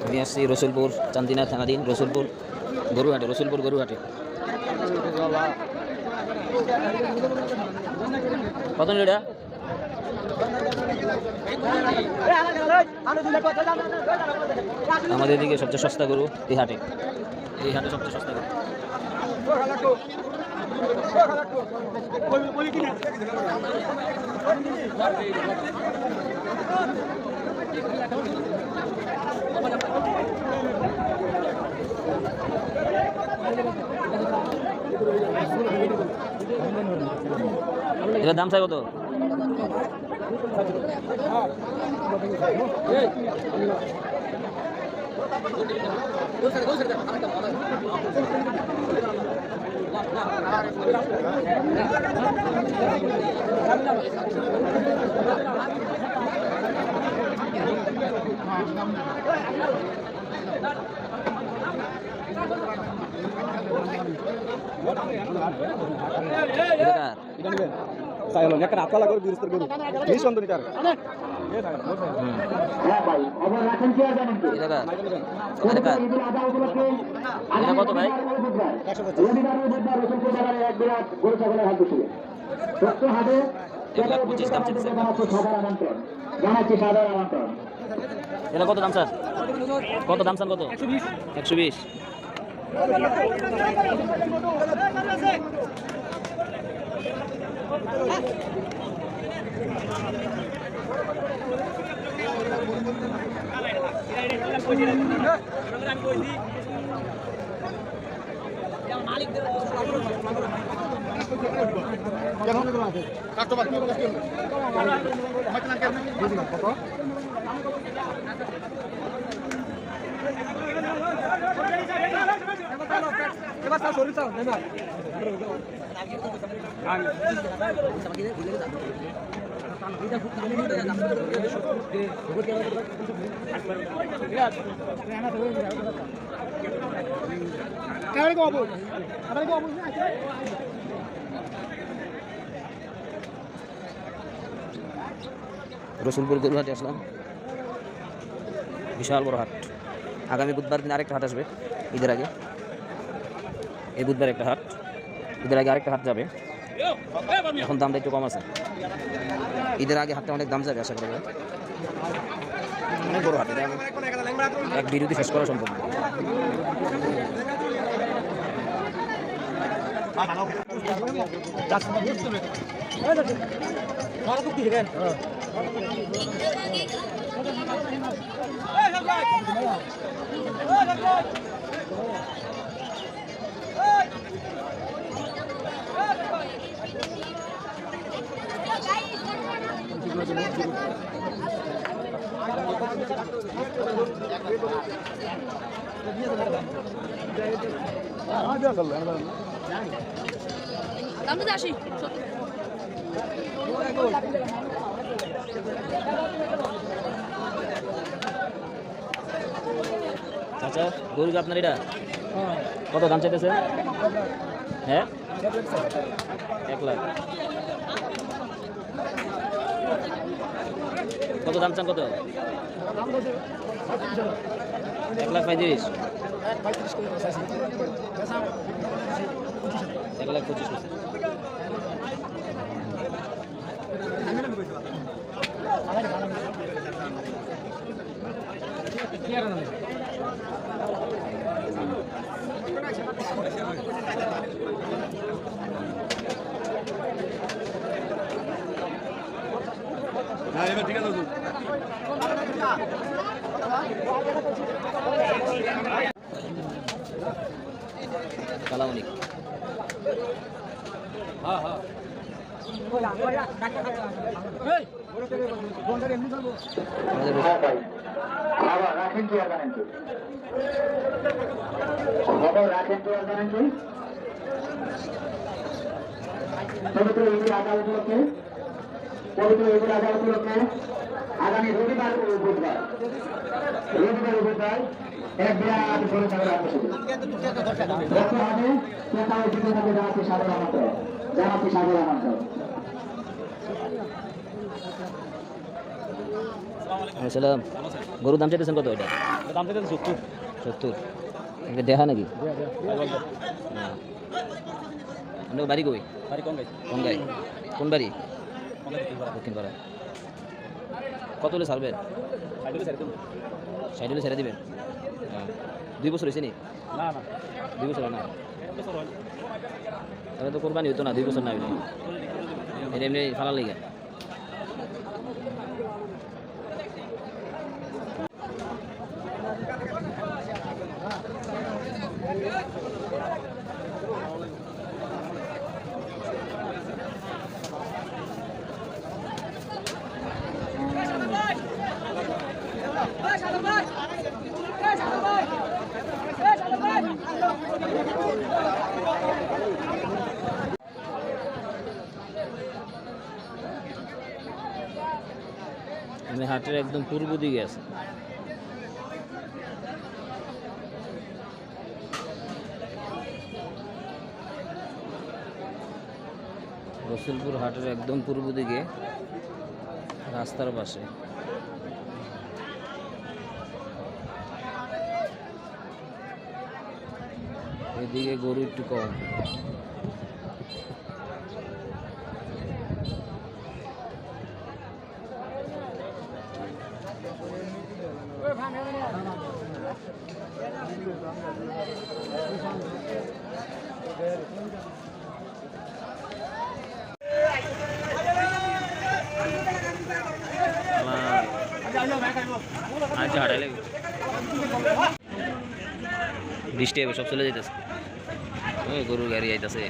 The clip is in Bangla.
আমি আসছি রসুলপুর চান্দিনা থানাধীন রসুলপুর গরুহাটে কত এটা আমাদের এদিকে সবচেয়ে সস্তা গরু এই হাটে সবচেয়ে সস্তা গরু এটার দাম চাই কত? কত ভাই? এটা কত দাম স্যার? কত দাম স্যার? কত? 120। রসুলপুর গরুহাটে আসলাম, বিশাল বড় হাট। আগামী বুধবার দিন আরেকটা হাট আসবে ঈদের আগে। এই বুধবার একটা হাট, ঈদের আগে আরেকটা হাট যাবে। এখন দামটা একটু কম আছে, ঈদের আগে হাটটা অনেক দাম যাবে আশা করা যায়। অনেক বড় হাট, এক বিরতি শেষ করা সম্ভব। আচ্ছা, গরু আপনার এটা কত দাম চাইতেছে? হ্যাঁ, 1 লাখ। কত দাম চান? কত? 1,35,000। 1,25,000। ঠিক আছে। কালামনি রাখেন কি আর জানেন রাখেন তো আর জানেন পবিত্র ঈদের আদালত উপলক্ষে আগামী রবিবার এক বিরাট গরু ছাগল আসবে। জানাচ্ছি সাগর আমন্ত্রণ। আসসালাম। গরুর দাম চাইতেছেন কত এটা? দাম থেকে 70 70। এটা দেখা নাকি? আপনার বাড়ি কই? বাড়ি কম গাই কঙ্গাই। কোন বাড়ি? কম গাই দক্ষিণ পাড়া। কত হলে ছাড়বেন? সাইডে সাইডে 60 হলে ছেড়ে দিবেন? 2 বছর হয়েছে নি? না না 2 বছর হয় না? এক বছর হয় তাহলে তো কোরবানি হতো না 2 বছর না হইলে। এটা এমনি ফালার লেগে। আমি হাটের একদম পূর্ব দিকে আছে। রসুলপুর হাটের একদম পূর্ব দিকে রাস্তার পাশে। এদিকে গরু একটু কম। আচ্ছা হাঁটাইলে বৃষ্টি হবে, সব চলে যেতেছে। ওই গরুর গাড়ি আইতাছে।